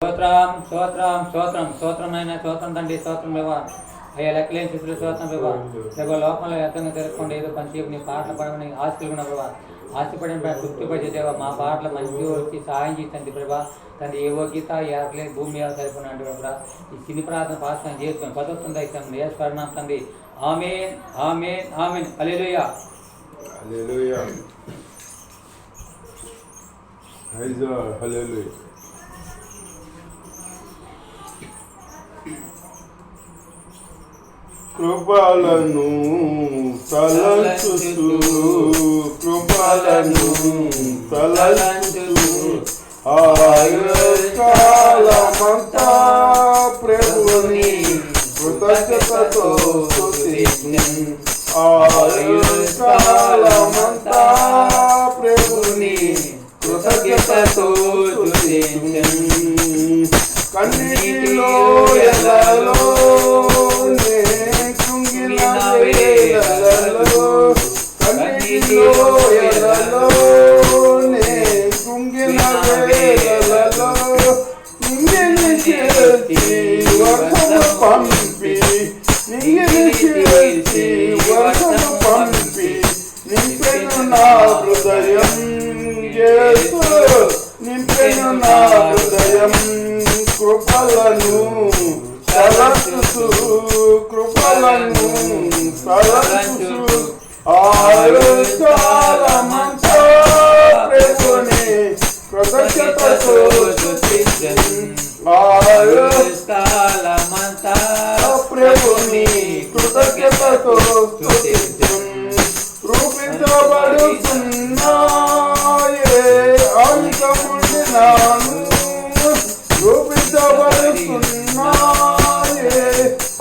స్తోత్రం స్తోత్రం స్తోత్రం స్తోత్రమైన స్తోత్రం తండ్రి స్తోత్రం లేవా అయ్యా లెక్కలేని స్థితిలో స్తోత్రం లేవా లేవో లోకంలో వ్యర్థంగా తెలుసుకోండి ఏదో పని నీ పాటలు పడమని ఆశలు ఉన్న ప్రభా ఆశపడిన తృప్తిపరిచే దేవా మా పాటలు మంచిగా వచ్చి సహాయం చేయండి ప్రభా తండ్రి ఏవో గీత ఏర్లేదు భూమి మీద సరిపోయినండి ప్రభా ఈ చిన్ని ప్రార్థన పాఠం చేసుకొని పదవుతుంది ఇస్తాను నేర్చుకున్నాం తండ్రి ఆమేన్ ఆమేన్ ఆమేన్ హల్లెలూయా హల్లెలూయా హల్లెలూయా. కృపలను తలంచుతూ కృపలను తలంచుతూ ఆయుష్కాలమంతా ప్రభుని కృతజ్ఞతతో స్తుతించును. ఆయుష్కాలమంతా ప్రభుని కృతజ్ఞతతో స్తుతించును. కన్నీటిలో ఎల్లలో కన్నీటిలో ఎల్లలో కుంగిన వేళలలో నింగిని చేర్చి వర్షము పంపి నింగిని చేర్చి వర్షము పంపి నింపెను నా హృదయం యేసు నింపెను నా హృదయం కృపలను తలచుచు కృపలను తలచుచు ఆయుష్కాలమంతా ప్రభుని కృతజ్ఞతతో స్తుతించును. ఆయుష్కాలమంతా ప్రభుని కృతజ్ఞతతో స్తుతించును. రూపించబడుతున్నాయే అంతముండి నాను రూపించబడుతున్నాయే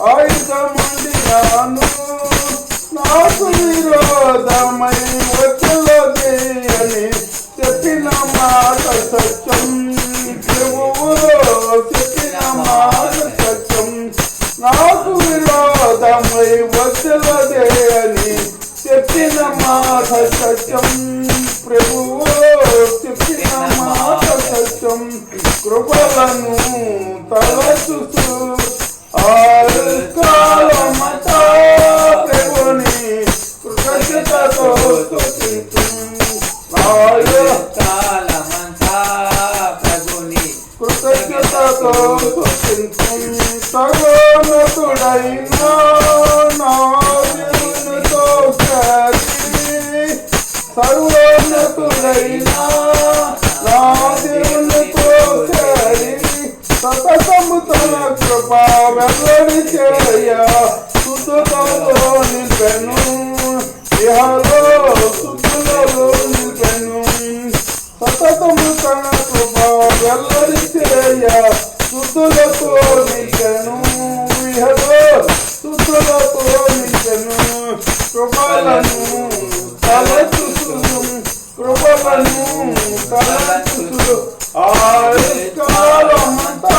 ఆయుధముండి నాను నాకు విరోధమై వచ్చలదే అని చెప్పిన మాట సత్యం ప్రభువులో చెప్పిన మాట సత్యం నాకు విరోధమై వచ్చలదే అని చెప్పిన మాట సత్యం ప్రభువులో చెప్పిన మాట సత్యం కృపలను తలచుచు ఆయుష్కాలమంతా ప్రభుని కృతజ్ఞతతో స్తుతించును. ఆయుష్కాలమంతా ప్రభుని కృతజ్ఞతతో స్తుతించును. సర్వోన్నతుడైన నా దేవునితో కలిసి సర్వోన్నతుడైన నా దేవునితో కలిసి సతతము తన కృప వెల్లడి చేయ స్తుతులతో నింపెను ఇహలో స్తుతులలో నింపెను సతతము తన కృప వెల్లడి చేయ స్తుతులతో నింపెను ఇహలో స్తుతులతో నింపెను కృపలను తలచుచు కృపలను తలచుచు ఆయుష్కాలమంతా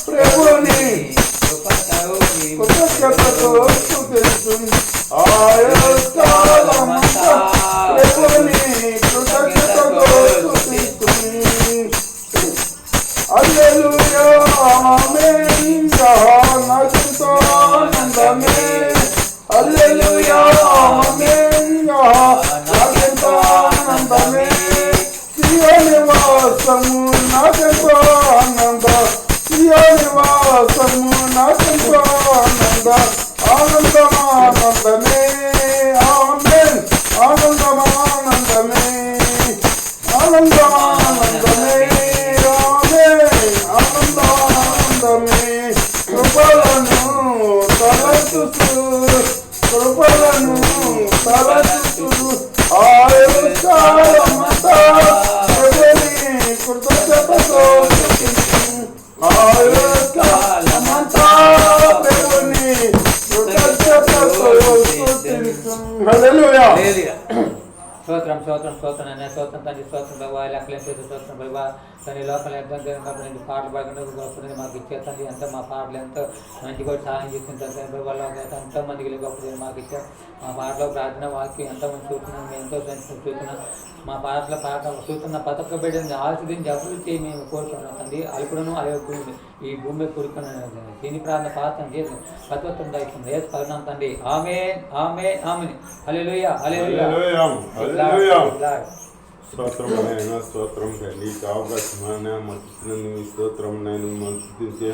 ప్రభుని కృతజ్ఞతతో స్తుతించును. ఆయుష్కాలమంతా ప్రభుని కృతజ్ఞతతో స్తుతించును. హల్లెలూయా ఆమేన్ నాకెంతో ఆనందమే హల్లెలూయా ఆమేన్ నాకెంతో ఆనందమే నివాసము నాకెంతో ఆనంద నివాసము నాకెంతో ఆనంద ఆనందమానందమే ఆమేన్ ఆనందమానందమే ఆనందమానందమే ఆమేన్ ఆనందమానందమే కృప స్తోత్రం స్తోత్రం అనే స్తోత్రం తండ్రి స్తోత్రం ప్రభావ లెక్కలేని చేసే స్తోత్రం ప్రభావ తండ్రి లోపల ఎంతో పాటలు పాడకుండా గొప్పది మాకు ఇచ్చేస్తుంది ఎంతో మా పాటలు ఎంతో మంచి కూడా సహాయం చేస్తుంటారు ప్రభావ ఎంతో మందికి గొప్పది మాకు ఇచ్చారు మా పాటలో ప్రార్థన వాక్యం ఎంతో మంది చూస్తున్నాం మేము ఎంతో చూస్తున్నాం మా పాటల పాట చూస్తున్న ప్రతి ఒక్క బిడ్డని ఆశీర్వదించి అభివృద్ధి మేము కోరుకున్నాం తండ్రి అల్పుడును అదే భూమి ఈ భూమి కోరుకున్నాను దీని ప్రార్థన పాత్ర చేసి ప్రతివత్వం దాయిస్తుంది ఏసు పరిణామం తండ్రి ఆమేన్ ఆమేన్ ఆమేన్ హల్లెలూయా హల్లెలూయా స్తోత్రం నాయన స్తోత్రం తండ్రి అవకాశం మాకు స్తోత్రం నేను మనసు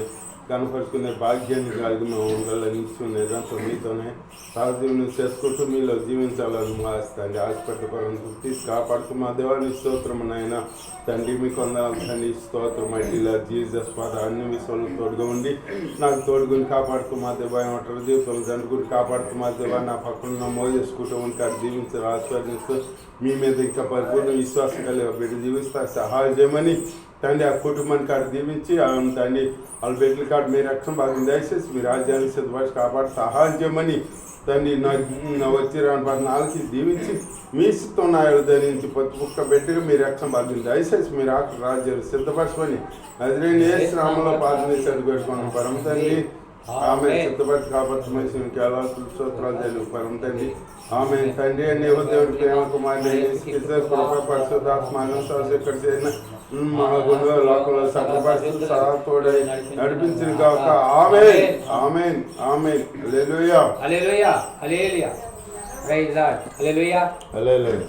కనపరుచుకునే భాగ్యాన్ని కలిగి మేము ఉండాలని నిరంతరం మీతోనే సహజీవనం చేసుకుంటూ మీలో జీవించాలని మాస్తాండి ఆశపడ్డపరం తీసి కాపాడుతూ మా దేవాన్ని స్తోత్రం నాయన తండ్రి మీకు వందనాలు తండ్రి స్తోత్రం అడ్డీలా జీసస్ పాద అన్ని విషయాలు తోడుగా ఉండి నాకు తోడుగుని కాపాడుతూ మా దేవ ఏమంటారు జీవితంలో దండుకుని కాపాడుతూ మా దేవ నా పక్కన మోజేసుకుంటూ ఉంటారు జీవించారు ఆస్వాదిస్తూ మీ మీద ఇంకా పరిపూర్ణ విశ్వాసం కలిగి బిడ్డ జీవిస్తారు సహాయం చేయమని తండ్రి ఆ కుటుంబాన్ని కాడ దీవించి తండ్రి వాళ్ళ బిడ్డల కాడ మీ రక్షణ భాగం దయచేసి మీ రాజ్యాన్ని సిద్ధపరిచి కాపాడి సహాయం చేయమని తండ్రి నా వచ్చి రాని 14 దీవించి మీ ఇష్టం నాయుడు ధరించి ప్రతి ఒక్క బిడ్డగా మీ రక్షణ భాగం దయచేసి మీరు రాజ్యాన్ని సిద్ధపరచమని అదే ఏ శ్రామంలో పాల్గొనేసి పెట్టుకున్నాం పరమ తండ్రి ఆమె సిద్ధపరిచి కాపాడుతూ మనిషిని కేవలం స్తోత్రాలు తెలియదు పరమ తండ్రి ఆమె తండ్రి అనే దేవుడి ప్రేమ కుమారుని పరిశుద్ధాత్మ ఇక్కడ చేసిన లోకంలో సకలపరిస్థితులు సదా తోడై నడిపించిన కాక ఆమేన్ ఆమేన్ ఆమేన్ హల్లెలూయా హల్లెలూయా హల్లెలూయా ప్రైజ్ లార్డ్ హల్లెలూయా హల్లెలూయా